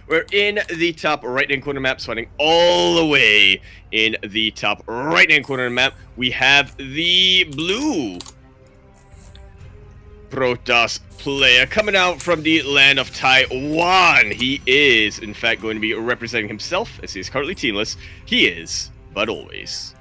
We're in the top right-hand corner map, spawning all the way in the top right-hand corner of the map. We have the blue Protoss player coming out from the land of Taiwan. He is, in fact, going to be representing himself, as he is currently teamless. He is ButAlways.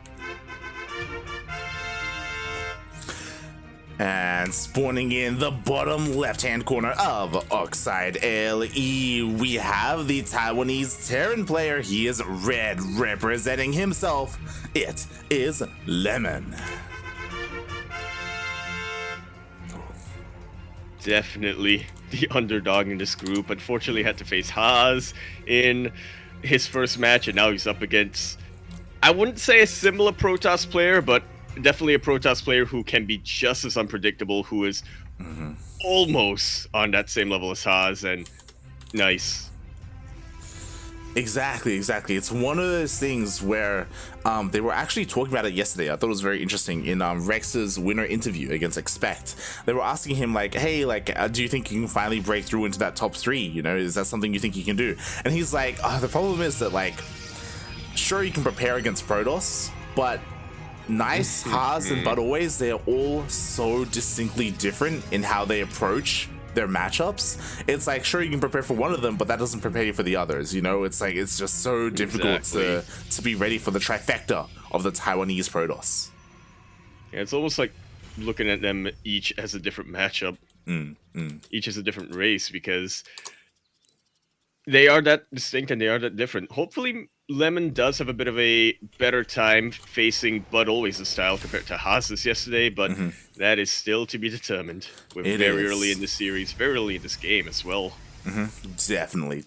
And spawning in the bottom left-hand corner of Oxide LE, we have the Taiwanese Terran player. He is red, representing himself. It is Lemon. Definitely the underdog in this group. Unfortunately, had to face Haas in his first match, and now he's up against, I wouldn't say a similar Protoss player, but definitely a Protoss player who can be just as unpredictable, who is almost on that same level as Haas, and nice. Exactly. It's one of those things where they were actually talking about it yesterday. I thought it was very interesting in Rex's winner interview against Expect. They were asking him like, hey, like, do you think you can finally break through into that top 3? You know, is that something you think you can do? And he's like, the problem is that, like, sure, you can prepare against Protoss, but Nice, Haas, and ButAlways, they're all so distinctly different in how they approach their matchups. It's like, sure, you can prepare for one of them, but that doesn't prepare you for the others, you know? It's like, it's just so difficult to be ready for the trifecta of the Taiwanese Protoss. Yeah, it's almost like looking at them each as a different matchup. Each as a different race, because they are that distinct and they are that different. Hopefully, Lemon does have a bit of a better time facing ButAlways' style compared to Haas's yesterday, but that is still to be determined. We're very early in the series, very early in this game as well. Definitely.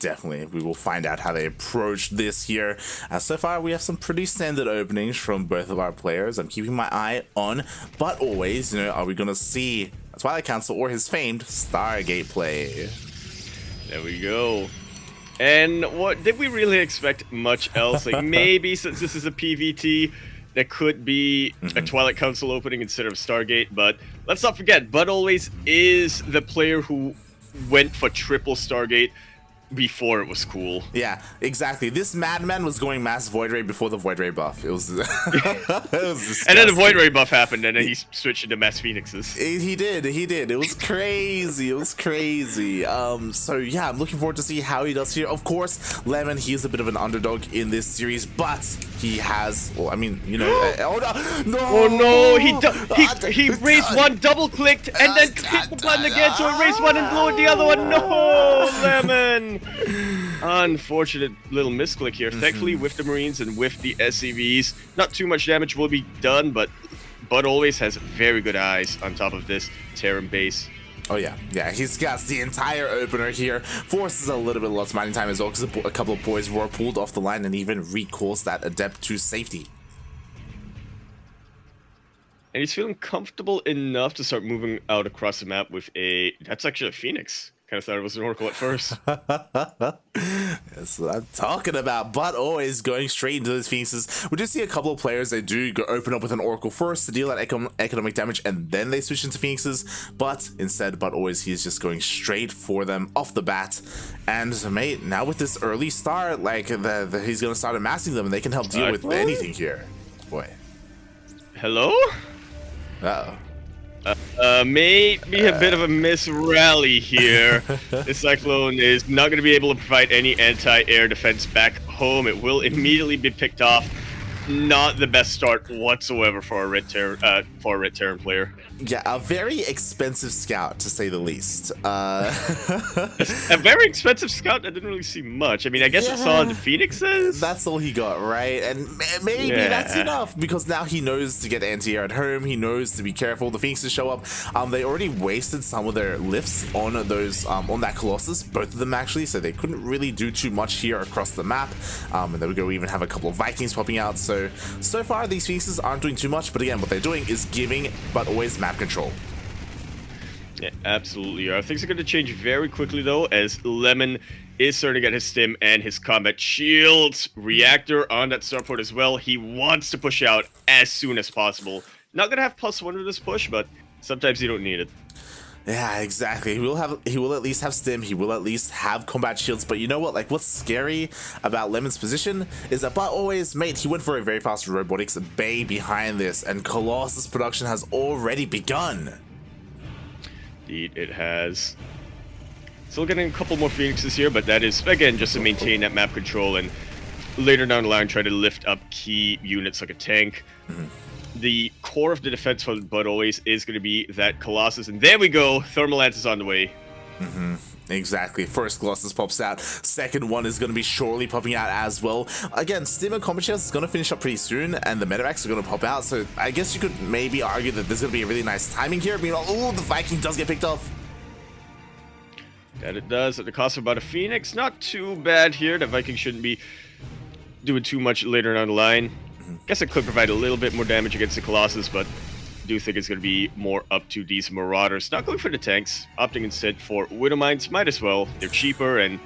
We will find out how they approach this here. So far, we have some pretty standard openings from both of our players. I'm keeping my eye on ButAlways. You know, are we going to see Twilight Council or his famed Stargate play? There we go. And what did we really expect much else? Like, maybe since this is a PvT, there could be a Twilight Council opening instead of Stargate, but let's not forget, ButAlways is the player who went for triple Stargate before it was cool. Yeah, exactly. This madman was going mass Void Ray before the Void Ray buff. It was, it was and then the Void Ray buff happened, and then he switched into mass Phoenixes. He did. It was crazy. So yeah, I'm looking forward to see how he does here. Of course, Lemon, he is a bit of an underdog in this series, but he has, well, I mean, you know, oh no, he raised one, double clicked, and then hit the button again, so it raised one and blew the other one. No, Lemon. Unfortunate little misclick here. Thankfully, with the Marines and with the SCVs, not too much damage will be done, but ButAlways has very good eyes on top of this Terran base. Oh yeah, he's got the entire opener here. Forces a little bit less mining time as well, because a couple of boys were pulled off the line and even recalls that Adept to safety. And he's feeling comfortable enough to start moving out across the map with a... That's actually a Phoenix. Kind of thought it was an Oracle at first. That's what I'm talking about. ButAlways going straight into those Phoenixes. We do see a couple of players, they do go open up with an Oracle first to deal that economic damage, and then they switch into Phoenixes. But instead, ButAlways, he's just going straight for them off the bat. And mate, now with this early start, like he's going to start amassing them, and they can help deal with anything here. Boy. Hello? Uh-oh. Maybe a bit of a misrally here. The Cyclone is not going to be able to provide any anti-air defense back home. It will immediately be picked off. Not the best start whatsoever for a Red Terran player. Yeah, a very expensive scout, to say the least. A very expensive scout that didn't really see much. I mean, I guess it saw the Phoenixes. That's all he got, right? And maybe that's enough, because now he knows to get anti-air at home. He knows to be careful. The Phoenixes show up. They already wasted some of their lifts on those on that Colossus, both of them actually, so they couldn't really do too much here across the map. And then we even have a couple of Vikings popping out. So far these Phoenixes aren't doing too much, but again, what they're doing is giving ButAlways map control. Yeah, absolutely are. Things are going to change very quickly, though, as Lemon is starting to get his stim and his combat shields. Reactor on that starport as well. He wants to push out as soon as possible. Not going to have +1 to this push, but sometimes you don't need it. Yeah, exactly. He will at least have stim, he will at least have combat shields, but you know what, like what's scary about Lemon's position is that ButAlways, mate, he went for a very fast robotics bay behind this, and Colossus production has already begun. Indeed, it has. Still getting a couple more Phoenixes here, but that is, again, just to maintain that map control and later down the line try to lift up key units like a tank. The core of the defense for ButAlways is going to be that Colossus, and there we go, Thermal Lance is on the way. Exactly. First Colossus pops out. Second one is going to be shortly popping out as well. Again, Stim and Combat Shells is going to finish up pretty soon, and the Medivacs are going to pop out, so I guess you could maybe argue that there's going to be a really nice timing here. Meanwhile, oh, the Viking does get picked off. That it does, at the cost of about a Phoenix. Not too bad here. The Viking shouldn't be doing too much later down the line. Guess it could provide a little bit more damage against the Colossus, but I do think it's going to be more up to these Marauders. Not going for the tanks, opting instead for Widow Mines. Might as well. They're cheaper, and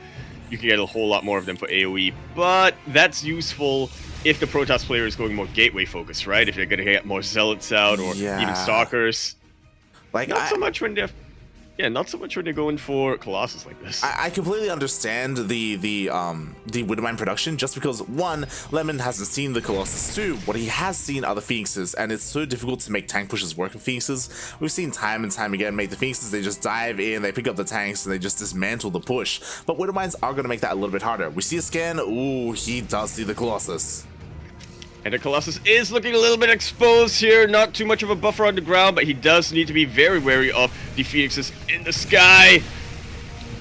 you can get a whole lot more of them for AoE. But that's useful if the Protoss player is going more gateway focused, right? If they're going to get more Zealots out, or even Stalkers. Like, not so much when they're... Yeah, not so much when they're going for Colossus like this. I completely understand the Widowmine production, just because one, Lemon hasn't seen the Colossus. Two, what he has seen are the Phoenixes, and it's so difficult to make tank pushes work with Phoenixes. We've seen time and time again, make the Phoenixes, they just dive in, they pick up the tanks, and they just dismantle the push. But Widowmines are going to make that a little bit harder. We see a scan, ooh, he does see the Colossus. And the Colossus is looking a little bit exposed here. Not too much of a buffer on the ground, but he does need to be very wary of the Phoenixes in the sky.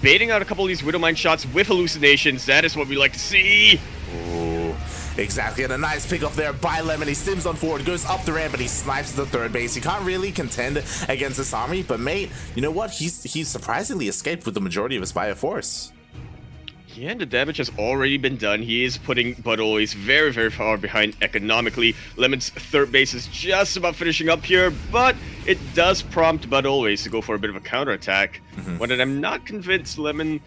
Baiting out a couple of these Widowmine shots with hallucinations. That is what we like to see. Ooh, exactly. And a nice pick off there by Lemon. He stims on forward, goes up the ramp, but he snipes the third base. He can't really contend against this army, but mate, you know what? He's surprisingly escaped with the majority of his bio force. Yeah, and the damage has already been done. He is putting ButAlways very, very far behind economically. Lemon's third base is just about finishing up here, but it does prompt ButAlways to go for a bit of a counterattack. One that I'm not convinced Lemon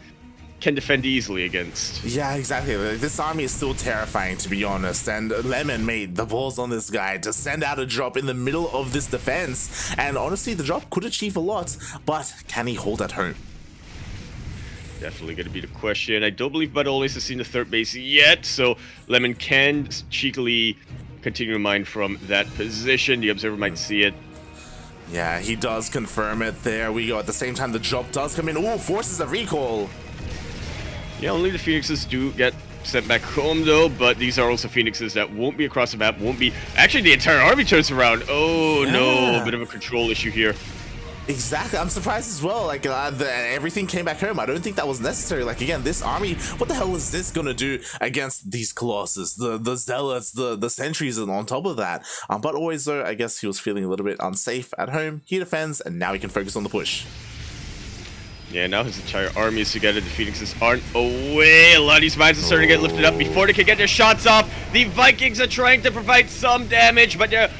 can defend easily against. Yeah, exactly. This army is still terrifying, to be honest, and Lemon made the balls on this guy to send out a drop in the middle of this defense, and honestly, the drop could achieve a lot, but can he hold at home? Definitely going to be the question. I don't believe ButAlways has seen the third base yet, so Lemon can cheekily continue to mine from that position. The Observer might see it. Yeah, he does confirm it. There we go. At the same time, the drop does come in. Ooh, forces a recall. Yeah, only the Phoenixes do get sent back home, though, but these are also Phoenixes that won't be across the map, won't be... Actually, the entire army turns around. Oh, yeah. No, a bit of a control issue here. Exactly, I'm surprised as well. Like everything came back home. I don't think that was necessary. Like again, this army, what the hell is this gonna do against these Colossus, the Zealots, the sentries, and on top of that? But always though, I guess he was feeling a little bit unsafe at home. He defends, and now he can focus on the push. Yeah, now his entire army is together. The Phoenixes aren't away. A lot of these mines are starting to get lifted up before they can get their shots off. The Vikings are trying to provide some damage, but they're...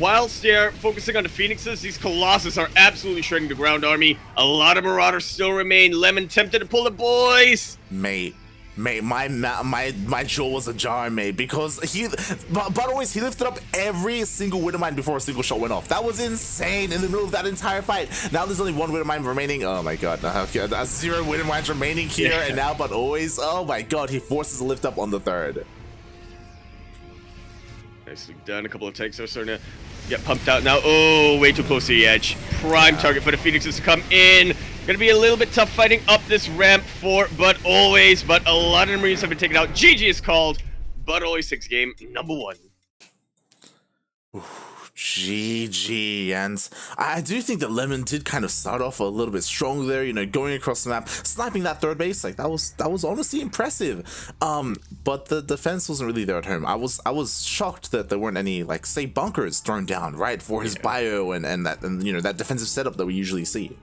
Whilst they're focusing on the Phoenixes, these Colossus are absolutely shredding the ground army. A lot of Marauders still remain. Lemon tempted to pull the boys. Mate, my jaw was ajar, mate, because ButAlways, he lifted up every single Widowmine before a single shot went off. That was insane in the middle of that entire fight. Now there's only one Widowmine remaining. Oh my god, that's 0 Widowmines remaining here, and now ButAlways, oh my god, he forces a lift up on the third. Nicely done. A couple of tanks are starting to get pumped out now. Oh, way too close to the edge. Prime target for the Phoenixes to come in. Gonna be a little bit tough fighting up this ramp for ButAlways, but a lot of the Marines have been taken out. GG is called. ButAlways 6 game number 1. GG, and I do think that Lemon did kind of start off a little bit strong there, you know, going across the map, sniping that third base, like that was honestly impressive. But the defense wasn't really there at home. I was shocked that there weren't any, like, say, bunkers thrown down, right, for his bio and you know, that defensive setup that we usually see.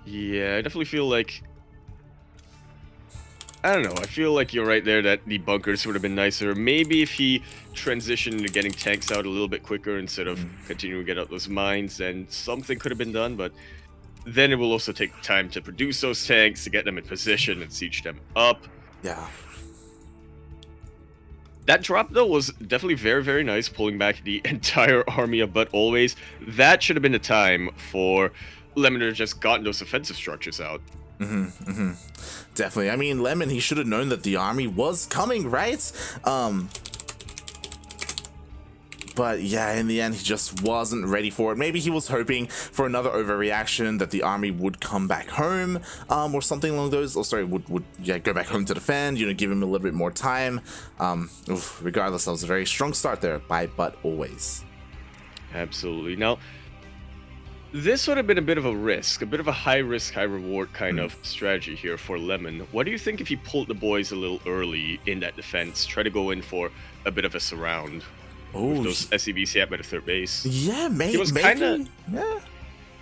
Yeah, I definitely feel like, I don't know, I feel like you're right there that the bunkers would have been nicer. Maybe if he transitioned into getting tanks out a little bit quicker instead of continuing to get out those mines, then something could have been done, but then it will also take time to produce those tanks, to get them in position and siege them up. Yeah. That drop, though, was definitely very, very nice, pulling back the entire army of ButAlways. That should have been the time for Lemon to just gotten those offensive structures out. Definitely. I mean, Lemon, he should have known that the army was coming, right? But yeah, in the end, he just wasn't ready for it. Maybe he was hoping for another overreaction, that the army would come back home, or something along those. Or sorry, would go back home to defend. You know, give him a little bit more time. Regardless, that was a very strong start there by ButAlways. Absolutely. Now, this would have been a bit of a risk, a bit of a high risk, high reward kind of strategy here for Lemon. What do you think if he pulled the boys a little early in that defense, try to go in for a bit of a surround? With those SCVC up at the third base. Yeah, maybe. He was kinda, yeah,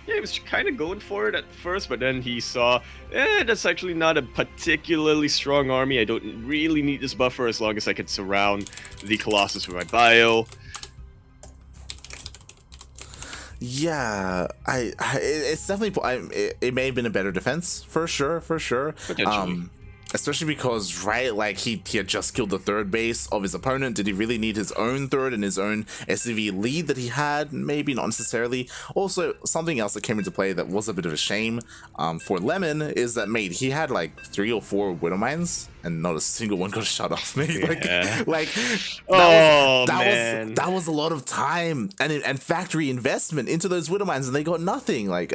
he was kind of going for it at first, but then he saw, that's actually not a particularly strong army. I don't really need this buffer as long as I can surround the Colossus with my bio. Yeah, it's definitely, it may have been a better defense, for sure. Potentially. Especially because, right, like, he had just killed the third base of his opponent. Did he really need his own third and his own SCV lead that he had? Maybe not necessarily. Also, something else that came into play that was a bit of a shame for Lemon is that, mate, he had like 3 or 4 Widow Mines and not a single one got shut off, mate. Yeah. That was a lot of time and factory investment into those Widow Mines, and they got nothing. Like,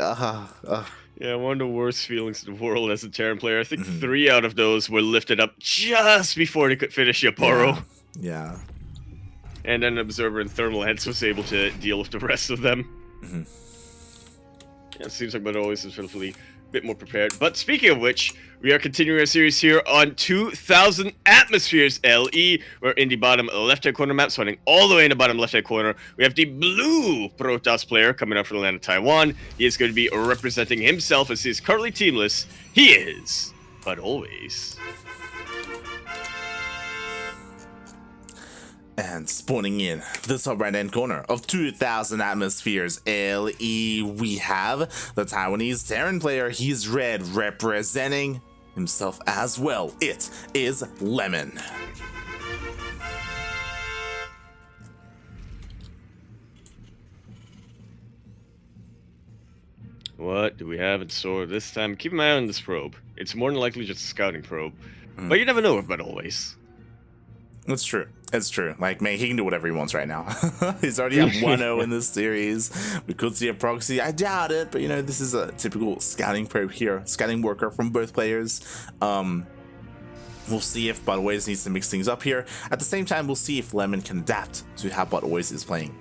Yeah, one of the worst feelings in the world as a Terran player. I think 3 out of those were lifted up just before they could finish Yaporo. Yeah. And then Observer and Thermal Lance was able to deal with the rest of them. Yeah, it seems like ButAlways is relatively a bit more prepared. But speaking of which, we are continuing our series here on 2000 Atmospheres LE. We're in the bottom left-hand corner map, swinging all the way in the bottom left-hand corner. We have the blue Protoss player coming out from the land of Taiwan. He is going to be representing himself as he is currently teamless. He is ButAlways. And spawning in the top right-hand corner of 2000 Atmospheres LE, we have the Taiwanese Terran player. He's red, representing himself as well. It is Lemon. What do we have in store this time? Keep an eye on this probe. It's more than likely just a scouting probe. But you never know with ButAlways. It's true. It's true. Like, man, he can do whatever he wants right now. He's already at 1-0 in this series. We could see a proxy. I doubt it, but, you know, this is a typical scouting probe here. Scouting worker from both players. We'll see if ButAlways needs to mix things up here. At the same time, we'll see if Lemon can adapt to how ButAlways is playing.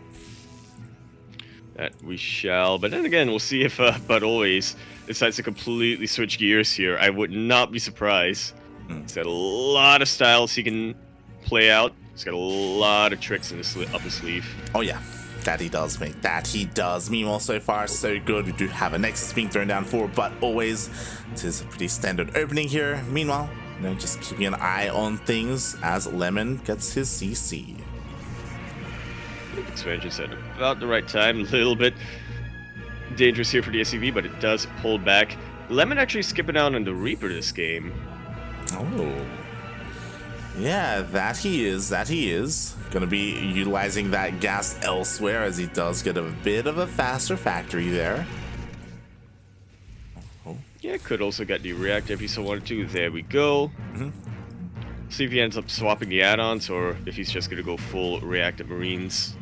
That we shall. But then again, we'll see if ButAlways decides to completely switch gears here. I would not be surprised. He's got a lot of styles he can play out. He's got a lot of tricks in his up his sleeve. Oh yeah, that he does, mate. That he does. Meanwhile, so far so good. We do have a Nexus being thrown down for ButAlways. It is a pretty standard opening here. Meanwhile, you know, just keeping an eye on things as Lemon gets his CC. Expansion's at about the right time. A little bit dangerous here for the SCV, but it does pull back. Lemon actually skipping out on the Reaper this game. Oh. Yeah, that he is. Gonna be utilizing that gas elsewhere, as he does get a bit of a faster factory there. Yeah, could also get the reactor if he so wanted to. There we go. See if he ends up swapping the add-ons or if he's just gonna go full reactive Marines.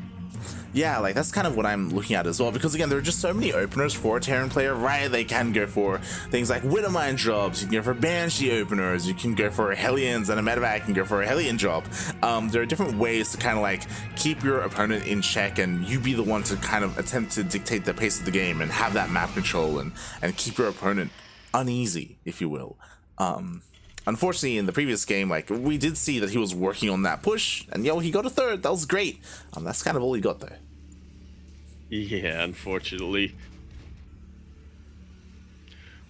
Yeah, like, that's kind of what I'm looking at as well, because again, there are just so many openers for a Terran player, right? They can go for things like Widowmine jobs, you can go for Banshee openers, you can go for Hellions, and a medevac can go for a Hellion job. There are different ways to kind of like keep your opponent in check, and you be the one to kind of attempt to dictate the pace of the game and have that map control and keep your opponent uneasy, if you will. Unfortunately, in the previous game, like, we did see that he was working on that push, and he got a third. That was great. That's kind of all he got there. Yeah, unfortunately.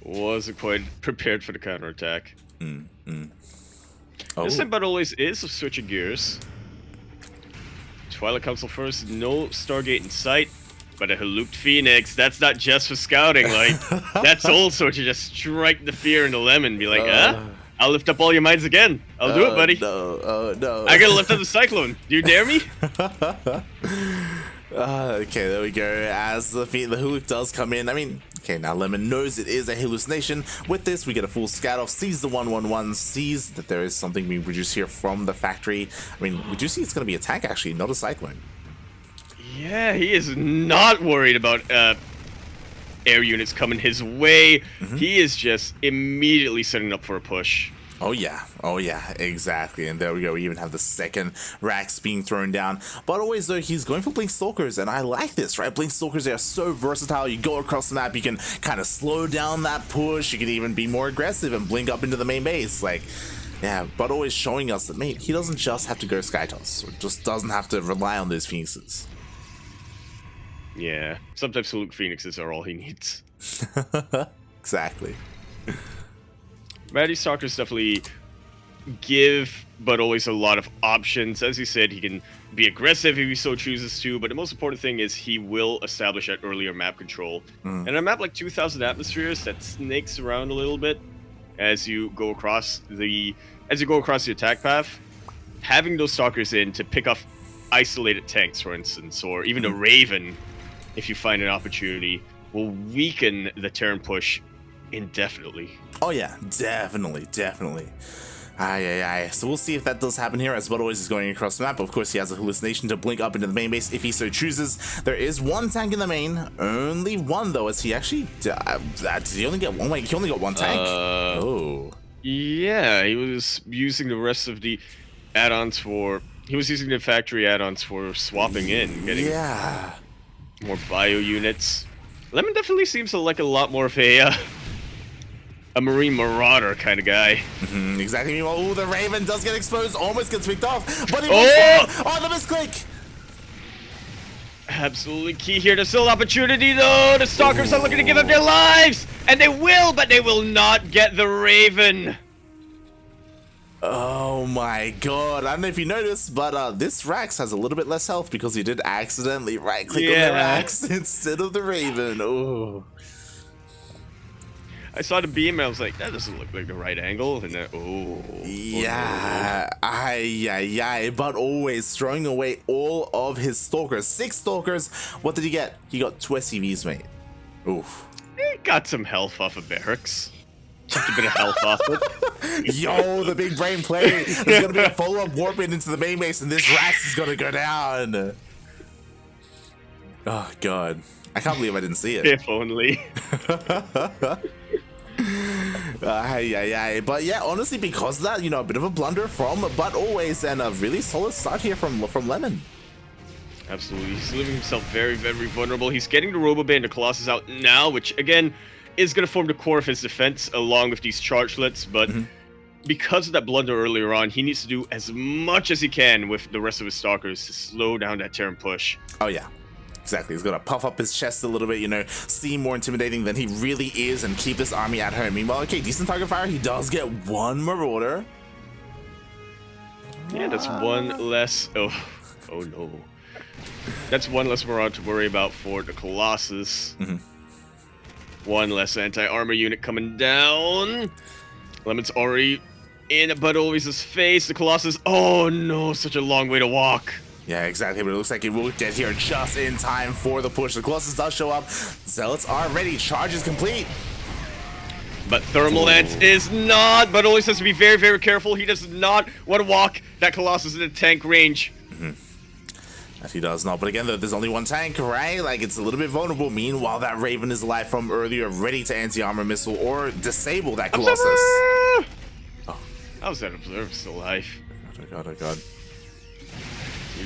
Wasn't quite prepared for the counterattack. This time ButAlways is switching gears. Twilight Council first, no Stargate in sight, but a Haluked Phoenix, that's not just for scouting, like, that's also to just strike the fear into Lemon, be like, I'll lift up all your mines again. I'll do it, buddy. No, no. I gotta lift up the Cyclone. Do you dare me? Okay, there we go. As the Hulk does come in, I mean, okay, now Lemon knows it is a hallucination. With this, we get a full scat off, sees the 111, sees that there is something being produced here from the factory. I mean, we do see it's going to be a tank, actually, not a Cyclone. Yeah, he is not worried about air units coming his way. He is just immediately setting up for a push. Oh yeah, exactly. And there we go, we even have the second racks being thrown down. But always though, he's going for Blink Stalkers, and I like this, right? Blink Stalkers, they are so versatile. You go across the map, you can kind of slow down that push, you can even be more aggressive and blink up into the main base. Like, yeah, but always showing us that, mate, he doesn't just have to go Skytoss, or just doesn't have to rely on those Phoenixes. Yeah, sometimes Luke Phoenixes are all he needs. Exactly. Matty Stalkers definitely give ButAlways a lot of options. As you said, he can be aggressive if he so chooses to, but the most important thing is he will establish that earlier map control. And a map like 2,000 atmospheres that snakes around a little bit as you go across the attack path, having those Stalkers in to pick off isolated tanks, for instance, or even a Raven, if you find an opportunity, will weaken the Terran push indefinitely. Oh yeah, definitely. Aye. So we'll see if that does happen here as ButAlways is going across the map. Of course, he has a hallucination to blink up into the main base if he so chooses. There is one tank in the main, only one though, as he actually did he only get one? Wait, he only got one tank? Oh. Yeah, he was using the rest of the add-ons he was using the factory add-ons for swapping in, getting more bio units. Lemon definitely seems to like a lot more of a Marine Marauder kind of guy. Exactly. Oh, the Raven does get exposed, almost gets picked off, but he the misclick. Absolutely key here. There's still opportunity though. The Stalkers are looking to give up their lives, and they will, but they will not get the Raven. Oh my god, I don't know if you noticed, but this Rax has a little bit less health because he did accidentally right-click on the Rax instead of the Raven. Oh. I saw the beam and I was like, that doesn't look like the right angle. And then, yeah, ButAlways throwing away all of his Stalkers. 6 Stalkers. What did he get? He got 2 SCVs, mate. Oof. He got some health off of barracks. Just a bit of health off it. Yo, the big brain play. There's going to be a follow-up warp into the main base, and this Rax is going to go down. Oh, God. I can't believe I didn't see it. If only. But yeah, honestly, because of that, you know, a bit of a blunder from ButAlways and a really solid start here from Lemon. Absolutely. He's leaving himself very, very vulnerable. He's getting the Robo-Bane, the Colossus out now, which, again, is going to form the core of his defense along with these chargelets, but because of that blunder earlier on, he needs to do as much as he can with the rest of his Stalkers to slow down that Terran push. Oh, yeah. Exactly. He's going to puff up his chest a little bit, you know, seem more intimidating than he really is and keep this army at home. Meanwhile, okay, decent target fire. He does get one Marauder. Yeah, that's one less... Oh no. That's one less Marauder to worry about for the Colossus. One less anti-armor unit coming down. Lemon's already in ButAlways' face. The Colossus... Oh no, such a long way to walk. Yeah, exactly, but it looks like it will get here just in time for the push. The Colossus does show up. Zealots are ready. Charge is complete. But Thermal Lance is not. ButAlways has to be very, very careful. He does not want to walk that Colossus in the tank range. That he does not. But again, though, there's only one tank, right? Like, it's a little bit vulnerable. Meanwhile, that Raven is alive from earlier, ready to anti-armor missile or disable that Colossus. Oh. How's that Observer still alive? Oh, God, oh, God.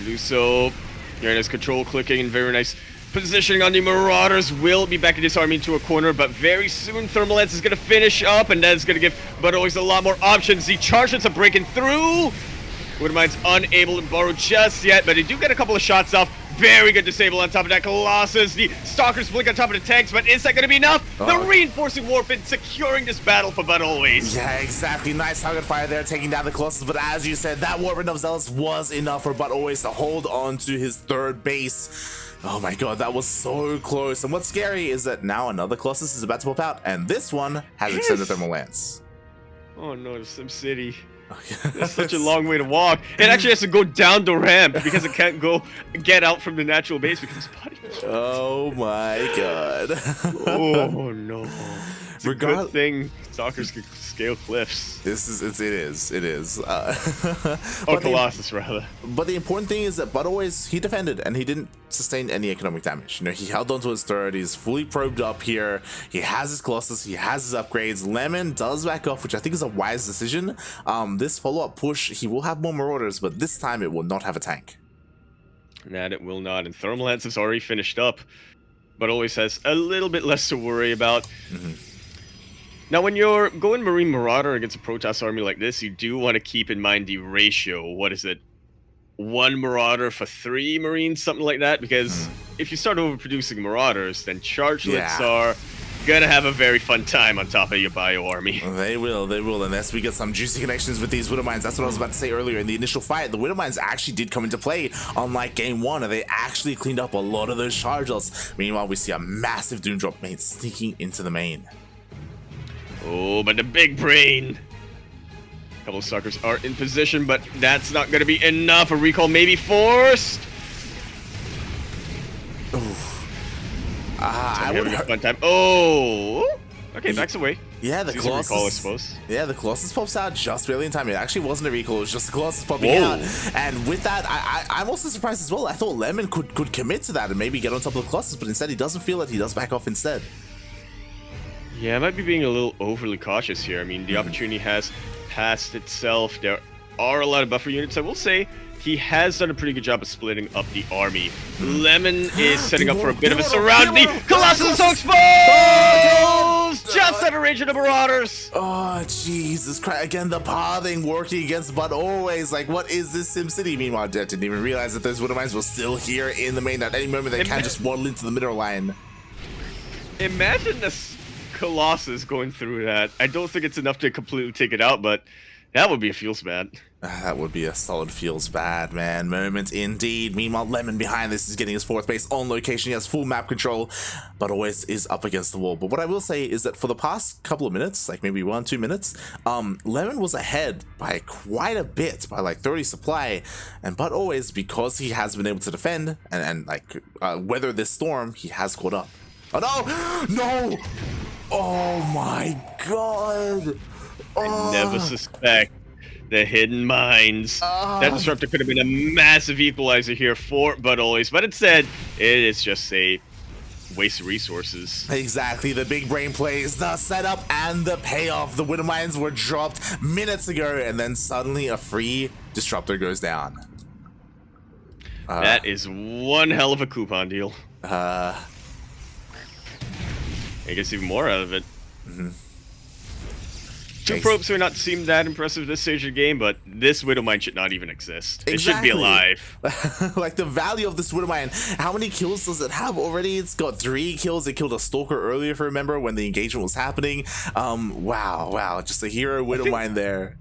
Luso, very nice control clicking and very nice positioning on the Marauders. Will be backing this army into a corner, but very soon Thermal Lance is going to finish up, and that's going to give ButAlways a lot more options. The charges are breaking through. Woodmine's unable to borrow just yet, but they do get a couple of shots off. Very good disable on top of that Colossus. The Stalkers blink on top of the tanks, but is that going to be enough? The reinforcing warp in securing this battle for ButAlways. Yeah, exactly. Nice target fire there, taking down the Colossus. But as you said, that warp in of Zealots was enough for ButAlways to hold on to his third base. Oh my god, that was so close. And what's scary is that now another Colossus is about to pop out, and this one has extended Thermal Lance. Oh no, the Sim City. It's such a long way to walk. It actually has to go down the ramp because it can't get out from the natural base because it's body. Oh my god. Oh no. It's a good thing stalkers can scale cliffs. It is. Or Colossus, rather. But the important thing is that ButAlways, he defended and he didn't sustain any economic damage. You know, he held on to his third. He's fully probed up here. He has his Colossus. He has his upgrades. Lemon does back off, which I think is a wise decision. This follow-up push, he will have more Marauders, but this time it will not have a tank. That it will not. And Thermal Lance has already finished up, but always has a little bit less to worry about. Now, when you're going Marine Marauder against a Protoss army like this, you do want to keep in mind the ratio. What is it? 1 Marauder for 3 Marines, something like that? Because if you start overproducing Marauders, then Chargelets are gonna have a very fun time on top of your bio army. They will, unless we get some juicy connections with these Widow Mines. That's what I was about to say earlier. In the initial fight, the Widow Mines actually did come into play, unlike game 1, and they actually cleaned up a lot of those Chargels. Meanwhile, we see a massive Doom Drop mate sneaking into the main. Oh, but the big brain. A couple of suckers are in position, but that's not going to be enough. A recall may be forced. I would have a fun time. Oh, okay, backs away. Yeah, the Colossus. Recall, I suppose. Yeah, the Colossus pops out just barely in time. It actually wasn't a recall; it was just the Colossus popping out. And with that, I'm also surprised as well. I thought Lemon could commit to that and maybe get on top of the Colossus, but instead he doesn't feel it. He does back off instead. Yeah, I might be being a little overly cautious here. I mean, the opportunity has passed itself. There are a lot of buffer units. I will say he has done a pretty good job of splitting up the army. Lemon is setting up for a bit of a surround. The Colossus is so exposed! Just out of range of the Marauders! Oh, Jesus Christ. Again, the pathing working against ButAlways. Like, what is this SimCity? Meanwhile, Jet didn't even realize that those Widow Mines were still here in the main. At any moment, they can just waddle into the middle line. Imagine this Colossus going through that. I don't think it's enough to completely take it out, but that would be a feels bad. That would be a solid feels bad, man. Moment indeed. Meanwhile, Lemon behind this is getting his 4th base on location. He has full map control, but always is up against the wall. But what I will say is that for the past couple of minutes, like maybe 1-2 minutes, Lemon was ahead by quite a bit, by like 30 supply. And ButAlways, because he has been able to defend and like weather this storm, he has caught up. Oh no! No! Oh my god! I never suspect the hidden mines. That disruptor could have been a massive equalizer here for ButAlways, but instead, it is just a waste of resources. Exactly, the big brain plays, the setup and the payoff. The Widow Mines were dropped minutes ago, and then suddenly a free disruptor goes down. That is one hell of a coupon deal. I guess even more out of it. 2 probes may not seem that impressive this stage of the game, but this Widow Mine should not even exist. It should be alive. Like, the value of this Widow Mine, how many kills does it have already? It's got 3 kills. It killed a Stalker earlier, if you remember, when the engagement was happening. Wow, just a hero Widow Mine there.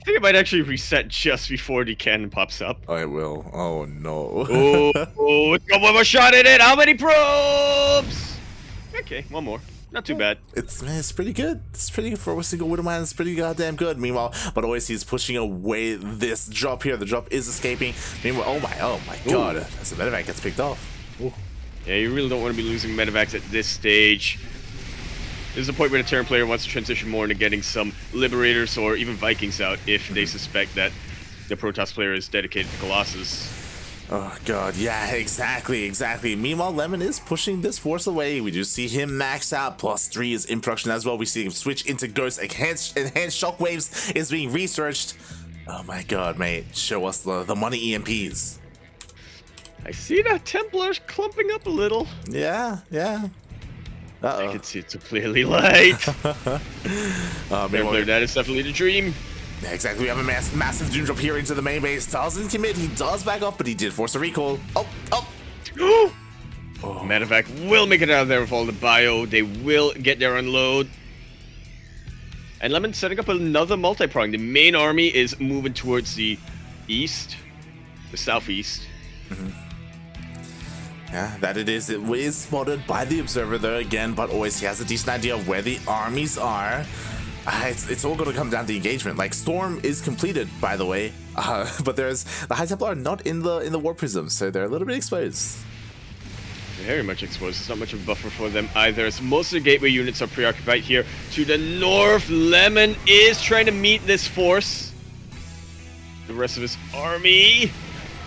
I think it might actually reset just before the cannon pops up. Oh, it will. Oh, no. It's got one more shot in it. How many probes? Okay, one more. Not too bad. It's pretty good. It's pretty good for a single Widow Mine. It's pretty goddamn good. Meanwhile, ButAlways, he's pushing away this drop here. The drop is escaping. Meanwhile, oh my god, as the medevac gets picked off. Yeah, you really don't want to be losing medevacs at this stage. This is a point where the Terran player wants to transition more into getting some Liberators or even Vikings out if they suspect that the Protoss player is dedicated to Colossus. Oh god, yeah, exactly. Meanwhile, Lemon is pushing this force away. We do see him max out. +3 is in production as well. We see him switch into Ghost. Enhanced Shockwaves is being researched. Oh my god, mate. Show us the money EMPs. I see that Templar's clumping up a little. Yeah. I can see it so clearly light. That is definitely the dream. Yeah, exactly. We have a massive Doom Drop here into the main base. Doesn't commit. He does back off, but he did force a recall. Medevac will make it out of there with all the bio. They will get their unload. And Lemon setting up another multi-prong. The main army is moving towards the east, the southeast. Yeah, that it is. It is spotted by the observer there again, but always he has a decent idea of where the armies are. It's all going to come down to engagement. Like, Storm is completed, by the way, but there's the High Templar are not in the War Prism, so they're a little bit exposed. Very much exposed. It's not much of a buffer for them either, as most of the gateway units are preoccupied here. To the north, Lemon is trying to meet this force. The rest of his army.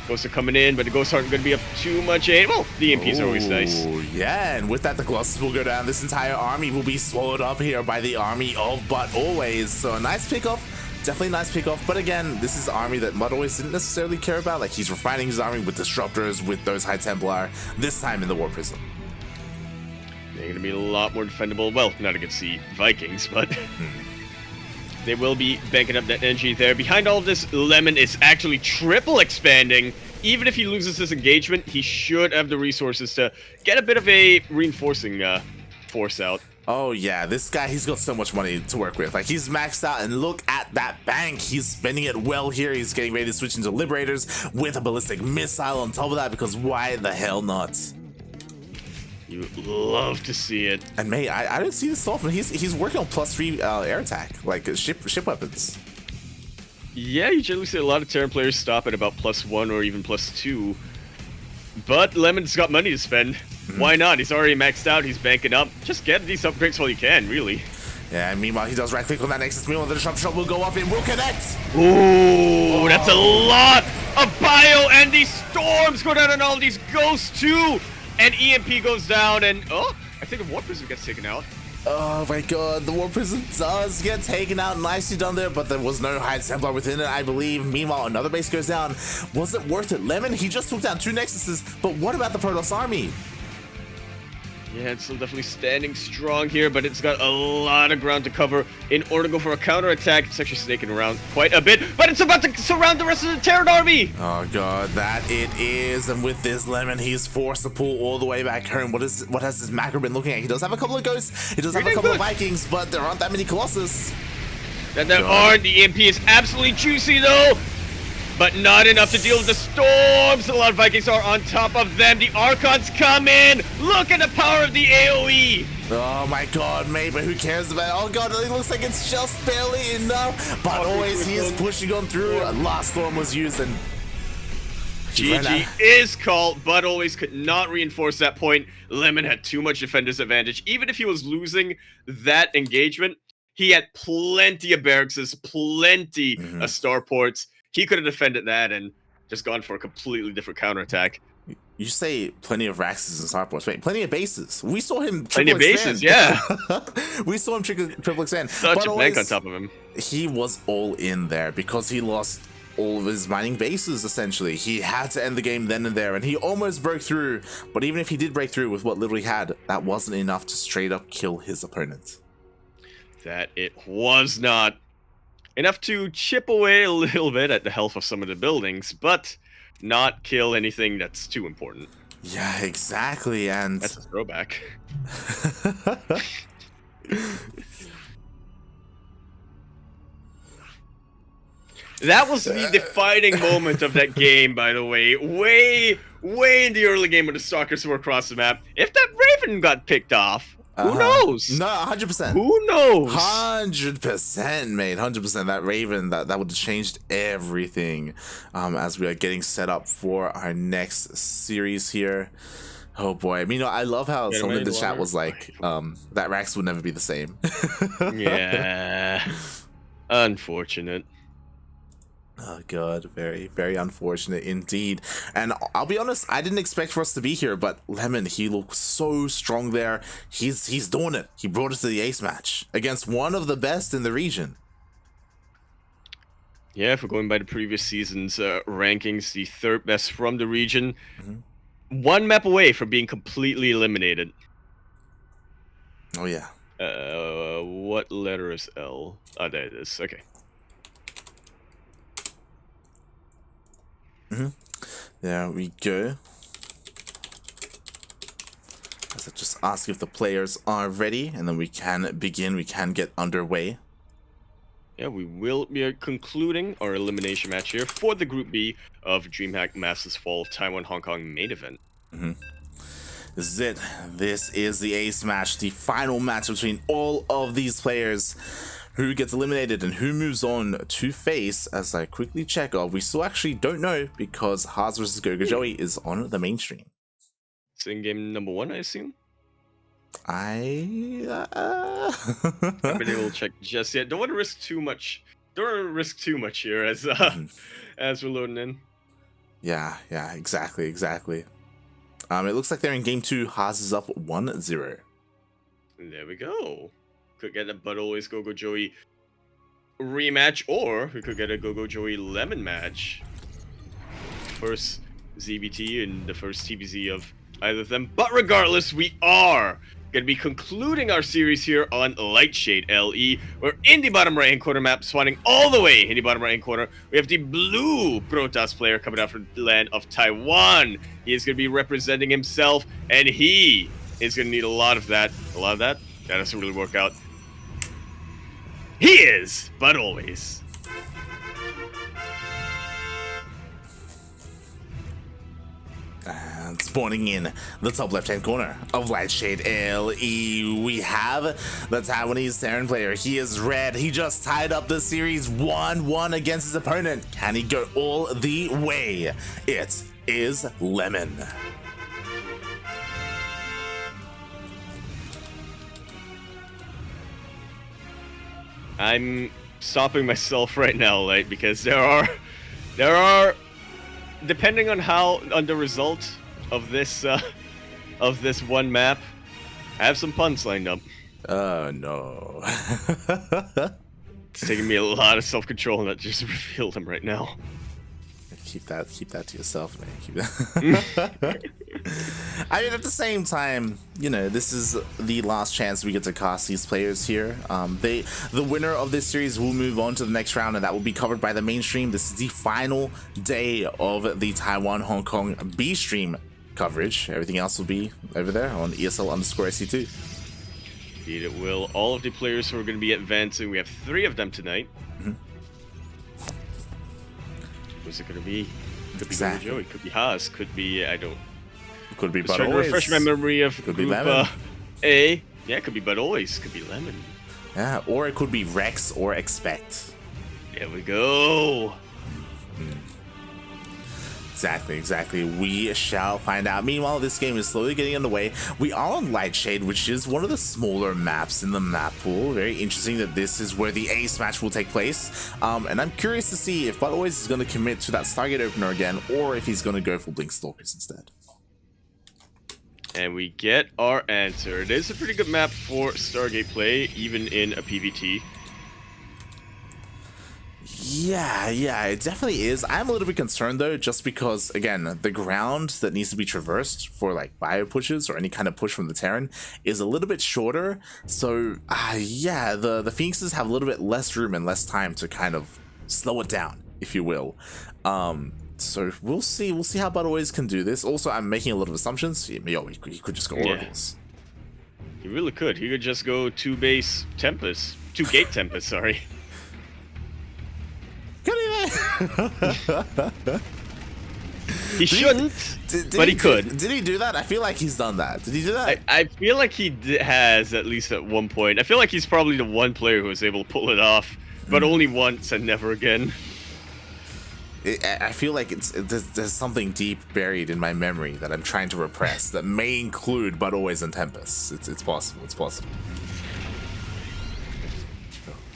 Ghosts are coming in, but the ghosts aren't going to be of too much aid. Well, the EMPs are always nice. Yeah, and with that, the Colossus will go down. This entire army will be swallowed up here by the army of ButAlways. So a nice pickoff. Definitely a nice pickoff. But again, this is an army that ButAlways didn't necessarily care about. Like, he's refining his army with Disruptors, with those High Templar, this time in the War Prism. They're going to be a lot more defendable. Well, not against the Vikings, but... They will be banking up that energy there. Behind all of this, Lemon is actually triple expanding. Even if he loses this engagement, he should have the resources to get a bit of a reinforcing force out. Oh yeah, this guy, he's got so much money to work with. Like, he's maxed out, and look at that bank. He's spending it well here. He's getting ready to switch into Liberators with a ballistic missile on top of that, because why the hell not? You love to see it. And mate, I didn't see this often. He's working on +3 air attack, like ship weapons. Yeah, you generally see a lot of Terran players stop at about +1 or even +2. But Lemon's got money to spend. Why not? He's already maxed out. He's banking up. Just get these upgrades while you can, really. Yeah, and meanwhile, he does right click on that Nexus. Meanwhile, the disruption shot will go off and will connect. Ooh, that's a lot of bio, and these storms go down on all these ghosts too. And EMP goes down, and oh, I think the War Prism gets taken out. Oh my god, the War Prism does get taken out. Nicely done there, but there was no High Templar within it, I believe. Meanwhile, another base goes down. Was it worth it? Lemon, he just took down 2 Nexuses, but what about the Protoss army? Yeah, it's still definitely standing strong here, but it's got a lot of ground to cover in order to go for a counterattack. It's actually snaking around quite a bit, but it's about to surround the rest of the Terran army! Oh god, that it is, and with this Lemon, he's forced to pull all the way back home. What has this Macro been looking at? He does have a couple of Ghosts, he does have a couple of Vikings, but there aren't that many Colossus. There aren't. The EMP is absolutely juicy, though! But not enough to deal with the storms. A lot of Vikings are on top of them. The Archons come in. Look at the power of the AoE. Oh my god, mate, but who cares about it? Oh god, it looks like it's just barely enough. But always he is pushing on through. Last storm was used, and GG is called. ButAlways could not reinforce that point. Lemon had too much defender's advantage. Even if he was losing that engagement, he had plenty of barracks, plenty of starports. He could have defended that and just gone for a completely different counterattack. You say plenty of Raxes and starports, wait, plenty of bases. We saw him plenty of bases, yeah. We saw him triple expand. Such a bank on top of him. He was all in there because he lost all of his mining bases, essentially. He had to end the game then and there, and he almost broke through. But even if he did break through with what little he had, that wasn't enough to straight up kill his opponent. That it was not. Enough to chip away a little bit at the health of some of the buildings, but not kill anything that's too important. Yeah, exactly, and... That's a throwback. That was the defining moment of that game, by the way. Way in the early game when the Stalkers were across the map. If that Raven got picked off, who knows? No, 100%. Who knows? 100%, mate. 100%. That Raven, that would have changed everything as we are getting set up for our next series here. Oh boy. I mean, I love how someone in the chat was like, that Rax would never be the same. Yeah. Unfortunate. Oh god, very, very unfortunate indeed. And I'll be honest, I didn't expect for us to be here, but Lemon, he looks so strong there. He's doing it. He brought us to the ace match against one of the best in the region. Yeah, if we're going by the previous season's rankings, the 3rd best from the region. One map away from being completely eliminated. Oh yeah. What letter is L? Oh, there it is. Okay. There we go. Let's just ask if the players are ready, and then we can begin. We can get underway. Yeah, we will be concluding our elimination match here for the Group B of DreamHack Masters Fall Taiwan Hong Kong main event. This is it. This is the ace match, the final match between all of these players. who gets eliminated and who moves on to face, as I quickly check, we still actually don't know because Haas vs. Gogo Joey is on the mainstream. It's in game number 1, I assume. I haven't been able to check just yet. Don't want to risk too much. Don't want to risk too much here as as we're loading in. Yeah, exactly. It looks like they're in game 2. Haas is up 1-0. There we go. Could get a ButAlways Gogo Joey rematch, or we could get a Gogo Joey Lemon match. First ZBT and the first TBZ of either of them. But regardless, we are going to be concluding our series here on Lightshade LE. We're in the bottom right-hand corner map, spawning all the way in the bottom right-hand corner. We have the blue Protoss player coming out from the land of Taiwan. He is going to be representing himself, and he is going to need a lot of that. That doesn't really work out. He is ButAlways. And spawning in the top left-hand corner of Lightshade LE, we have the Taiwanese Terran player. He is red. He just tied up the series 1-1 against his opponent. Can he go all the way? It is Lemon. I'm stopping myself right now, like, because there are depending on the result of this one map, I have some puns lined up. Oh no. It's taking me a lot of self-control not just reveal them right now. Keep that to yourself, man. Keep that. I mean, at the same time, you know, this is the last chance we get to cast these players here. The winner of this series will move on to the next round, and that will be covered by the mainstream. This is the final day of the Taiwan-Hong Kong B stream coverage. Everything else will be over there on ESL_SC2. Indeed, it will. All of the players who are going to be advancing, we have 3 of them tonight. Who's it going to be? Could be Joey, could be Haas, could be, I don't... Could be trying to refresh my memory of could group be Lemon. A. Yeah, it could be ButAlways, could be Lemon. Yeah, or it could be Rex or Expect. There we go. Exactly. We shall find out. Meanwhile, this game is slowly getting underway. We are on Lightshade, which is one of the smaller maps in the map pool. Very interesting that this is where the ace match will take place. And I'm curious to see if ButAlways is going to commit to that Stargate opener again, or if he's going to go for Blink Stalkers instead. And we get our answer. It is a pretty good map for Stargate play, even in a PvT. Yeah, it definitely is. I'm a little bit concerned though, just because, again, the ground that needs to be traversed for like bio pushes or any kind of push from the Terran is a little bit shorter. So, yeah, the Phoenixes have a little bit less room and less time to kind of slow it down, if you will. So we'll see how ButAlways can do this. Also, I'm making a lot of assumptions. He could just go Oracles. He really could. He could just go 2-base Tempest. 2-gate Tempest, sorry. He shouldn't, but he could. Did he do that? I feel like he's done that. Did he do that? I feel like he has, at least at one point. I feel like he's probably the one player who was able to pull it off, but only once and never again. I feel like there's something deep buried in my memory that I'm trying to repress that may include ButAlways and Tempest. It's possible. It's possible.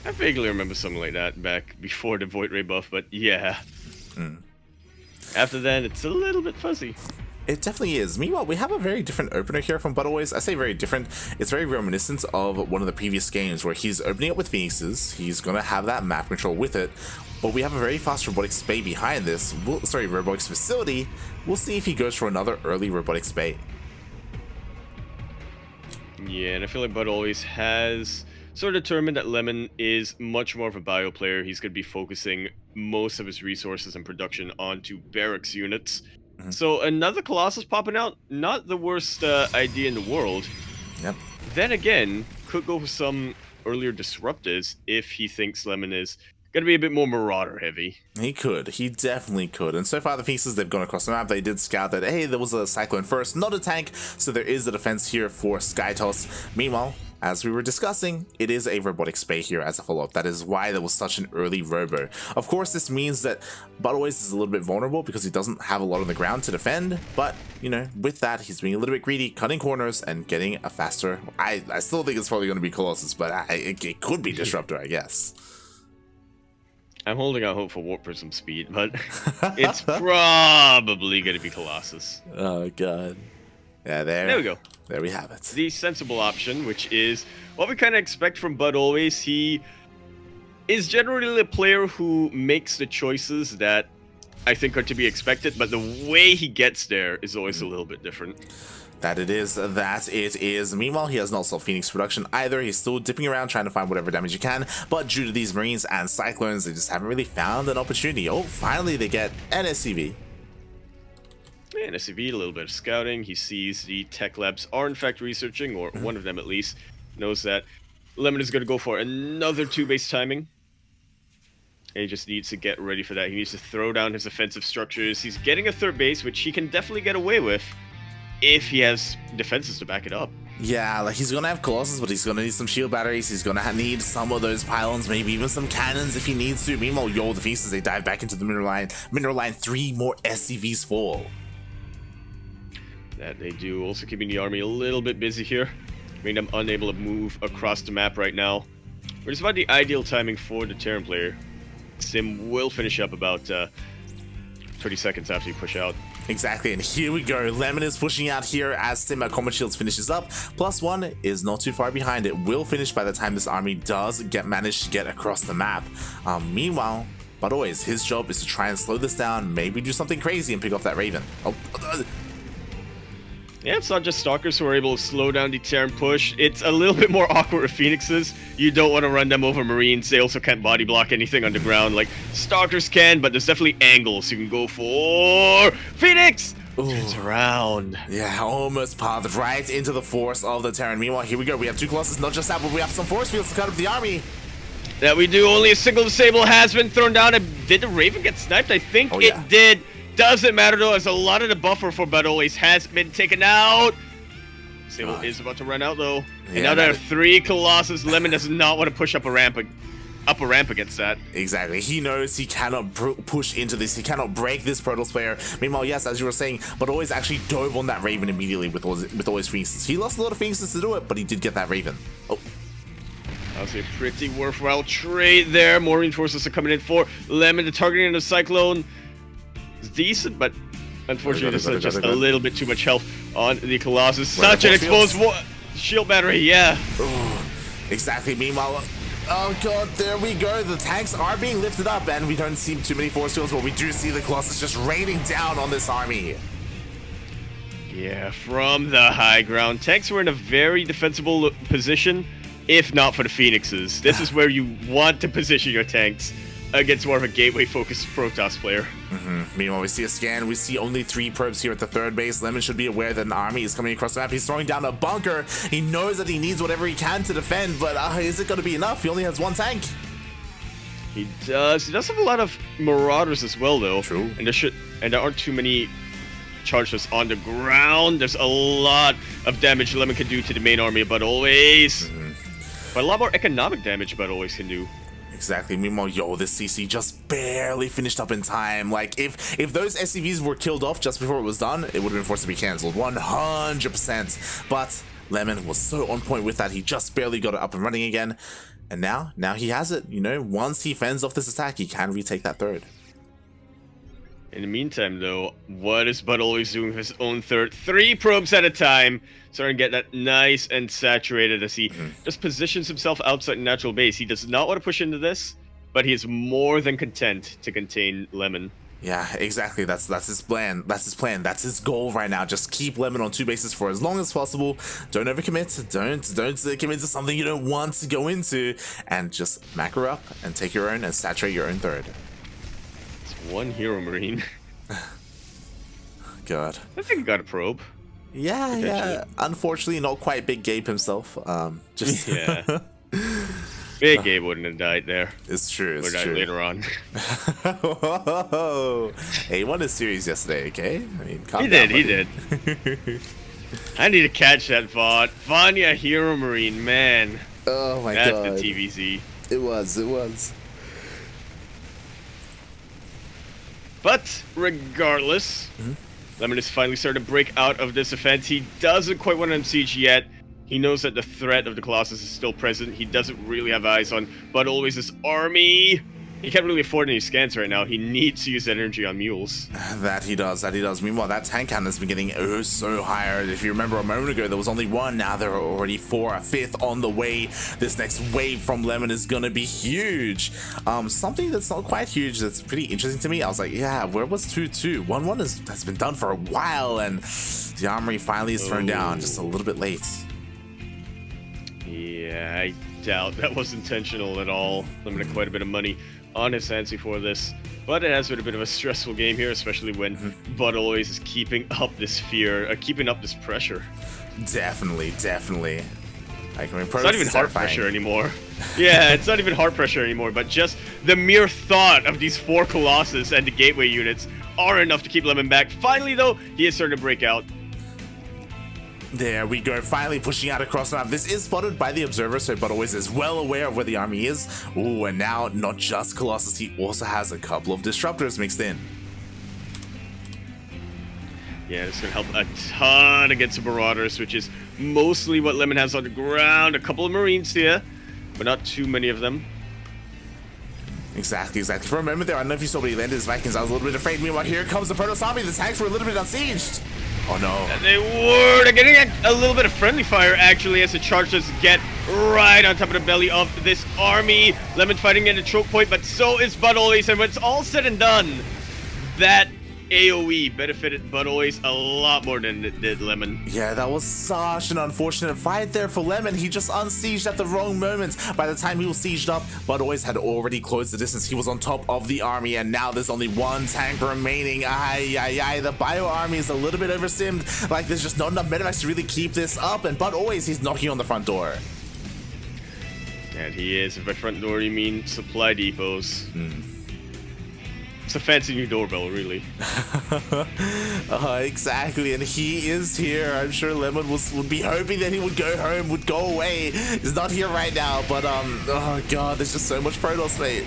I vaguely remember something like that back before the Void Ray buff, but yeah. After that, it's a little bit fuzzy. It definitely is. Meanwhile, we have a very different opener here from ButAlways. I say very different. It's very reminiscent of one of the previous games where he's opening up with Phoenixes. He's going to have that map control with it. But we have a very fast robotics bay behind this. Robotics facility. We'll see if he goes for another early robotics bay. Yeah, and I feel like ButAlways has sort of determined that Lemon is much more of a bio player. He's going to be focusing most of his resources and production onto barracks units. So another Colossus popping out, not the worst idea in the world. Yep. Then again, could go for some earlier disruptors if he thinks Lemon is gonna be a bit more Marauder heavy. He could. He definitely could. And so far, the Phoenixes, they've gone across the map. They did scout that, hey, there was a Cyclone first, not a tank. So there is a defense here for Skytoss. Meanwhile, as we were discussing, it is a robotic spay here as a follow-up. That is why there was such an early robo. Of course, this means that ButAlways is a little bit vulnerable because he doesn't have a lot on the ground to defend. But, you know, with that, he's being a little bit greedy, cutting corners and getting a faster... I still think it's probably going to be Colossus, but it could be Disruptor, I guess. I'm holding out hope for Warp Prism speed, but it's probably going to be Colossus. Oh, God. Yeah, there we go. There we have it. The sensible option, which is what we kind of expect from ButAlways. He is generally a player who makes the choices that I think are to be expected, but the way he gets there is always a little bit different. That it is. Meanwhile, he has not solved Phoenix production either. He's still dipping around trying to find whatever damage he can, but due to these Marines and Cyclones, they just haven't really found an opportunity. Oh, finally they get an SCV. And SCV, a little bit of scouting. He sees the tech labs are in fact researching, or one of them at least, knows that Lemon is going to go for another 2-base timing. And he just needs to get ready for that. He needs to throw down his offensive structures. He's getting a 3rd base, which he can definitely get away with if he has defenses to back it up. Yeah, like he's gonna have Colossus, but he's gonna need some shield batteries. He's gonna need some of those pylons, maybe even some cannons if he needs to. Meanwhile, the Phoenixes, they dive back into the mineral line. Mineral line, 3 more SCVs fall. That they do, also keeping the army a little bit busy here. Made them unable to move across the map right now. Which is about the ideal timing for the Terran player. Sim will finish up about 30 seconds after you push out. Exactly, and here we go. Lemon is pushing out here as Sim Combat Shields finishes up. +1 is not too far behind. It will finish by the time this army does manage to get across the map. Meanwhile, ButAlways, his job is to try and slow this down, maybe do something crazy and pick off that Raven. Yeah, it's not just Stalkers who are able to slow down the Terran push. It's a little bit more awkward with Phoenixes. You don't want to run them over Marines. They also can't body block anything on the ground like Stalkers can, but there's definitely angles you can go for. Phoenix! Turns around. Yeah, almost pathed right into the force of the Terran. Meanwhile, here we go. We have 2 Colossus. Not just that, but we have some force fields to cut up the army. That we do. Only a single disable has been thrown down. Did the Raven get sniped? I think it did. Doesn't matter though, as a lot of the buffer for ButAlways has been taken out. Sable is about to run out though. Yeah, and now there are 3 Colossus. Lemon does not want to push up a ramp against that. Exactly. He knows he cannot push into this. He cannot break this Protoss player. Meanwhile, yes, as you were saying, ButAlways actually dove on that Raven immediately with all his Phoenixes. He lost a lot of Phoenixes to do it, but he did get that Raven. Oh. That was a pretty worthwhile trade there. More reinforcements are coming in for Lemon. The targeting of the Cyclone is decent, but unfortunately there's just a little bit too much health on the Colossus. Such an exposed shield battery, yeah. Oh, exactly. Meanwhile, oh god, there we go. The tanks are being lifted up, and we don't see too many force fields, but we do see the Colossus just raining down on this army. Yeah, from the high ground. Tanks were in a very defensible position, if not for the Phoenixes. This is where you want to position your tanks against more of a gateway-focused Protoss player. Meanwhile, we see a scan. We see only 3 probes here at the 3rd base. Lemon should be aware that an army is coming across the map. He's throwing down a bunker. He knows that he needs whatever he can to defend, but is it going to be enough? He only has 1 tank. He does. He does have a lot of Marauders as well, though. True. And there aren't too many charges on the ground. There's a lot of damage Lemon can do to the main army of ButAlways. But a lot more economic damage ButAlways can do. Exactly. Meanwhile, this CC just barely finished up in time. Like, if those SCVs were killed off just before it was done, it would have been forced to be cancelled. 100%. But Lemon was so on point with that. He just barely got it up and running again. And now he has it. You know, once he fends off this attack, he can retake that 3rd. In the meantime, though, what is ButAlways doing with his own 3rd? 3 probes at a time. Starting to get that nice and saturated as he just positions himself outside the natural base. He does not want to push into this, but he is more than content to contain Lemon. Yeah, exactly. That's his plan. That's his goal right now. Just keep Lemon on 2 bases for as long as possible. Don't overcommit. Don't commit to something you don't want to go into, and just macro up and take your own and saturate your own 3rd. It's 1 hero Marine. God. I think he got a probe. Yeah. Unfortunately, not quite Big Gabe himself. Yeah. Big Gabe wouldn't have died there. It's true. It's died true. later on. Hey, he won his series yesterday. Okay, I mean, He did. I need to catch that VOD. Vanya Hero Marine, man. Oh my god. That's the TVZ. It was. But regardless, Lemon is finally starting to break out of this offense. He doesn't quite want to unsiege yet. He knows that the threat of the Colossus is still present. He doesn't really have eyes on ButAlways' army. He can't really afford any scans right now. He needs to use that energy on mules. That he does. Meanwhile, that tank cannon has been getting so higher. If you remember a moment ago, there was only one. Now there are already 4, a 5th on the way. This next wave from Lemon is going to be huge. Something that's not quite huge that's pretty interesting to me. I was like, yeah, where was 2-2? 1-1 has been done for a while, and the armory finally is thrown down just a little bit late. Yeah, I doubt that was intentional at all. Lemon had quite a bit of money on his hands before this, but it has been a bit of a stressful game here, especially when ButAlways is keeping up this fear, keeping up this pressure. Definitely. Like, I mean, it's not even heart pressure anymore. Yeah, it's not even heart pressure anymore, but just the mere thought of these 4 Colossus and the gateway units are enough to keep Lemon back. Finally, though, he is starting to break out. There we go, finally pushing out across the map. This is spotted by the observer, so ButAlways is well aware of where the army is. Ooh, and now not just Colossus, he also has a couple of disruptors mixed in. Yeah, this is going to help a ton against the Marauders, which is mostly what Lemon has on the ground. A couple of Marines here, but not too many of them. Exactly. For a moment there, I don't know if you saw when he landed his Vikings, I was a little bit afraid. Meanwhile, here comes the Protoss army. The tanks were a little bit unsieged. Oh no. And they were. They're getting a little bit of friendly fire, actually, as the chargers get right on top of the belly of this army. Lemon fighting at a choke point, but so is ButAlways. And when it's all said and done, that AoE benefited ButAlways a lot more than it did Lemon. Yeah, that was such an unfortunate fight there for Lemon. He just unsieged at the wrong moment. By the time he was sieged up, ButAlways had already closed the distance. He was on top of the army, and now there's only 1 tank remaining. The bio army is a little bit oversimmed. Like, there's just not enough medevacs to really keep this up, and ButAlways, he's knocking on the front door. And he is. If by front door you mean supply depots. It's a fancy new doorbell, really. Exactly, and he is here. I'm sure Lemon would be hoping that he would go home, would go away. He's not here right now, but oh god, there's just so much Protoss, mate.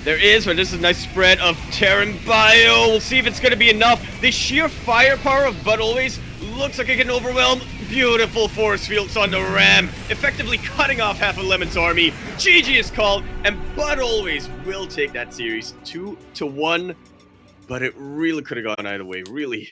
There is, but this is a nice spread of Terran Bio. We'll see if it's going to be enough. The sheer firepower of ButAlways looks like it can overwhelm. Beautiful force fields on the ram, effectively cutting off half of Lemon's army. GG is called, and ButAlways will take that series 2-1, but it really could have gone either way, really.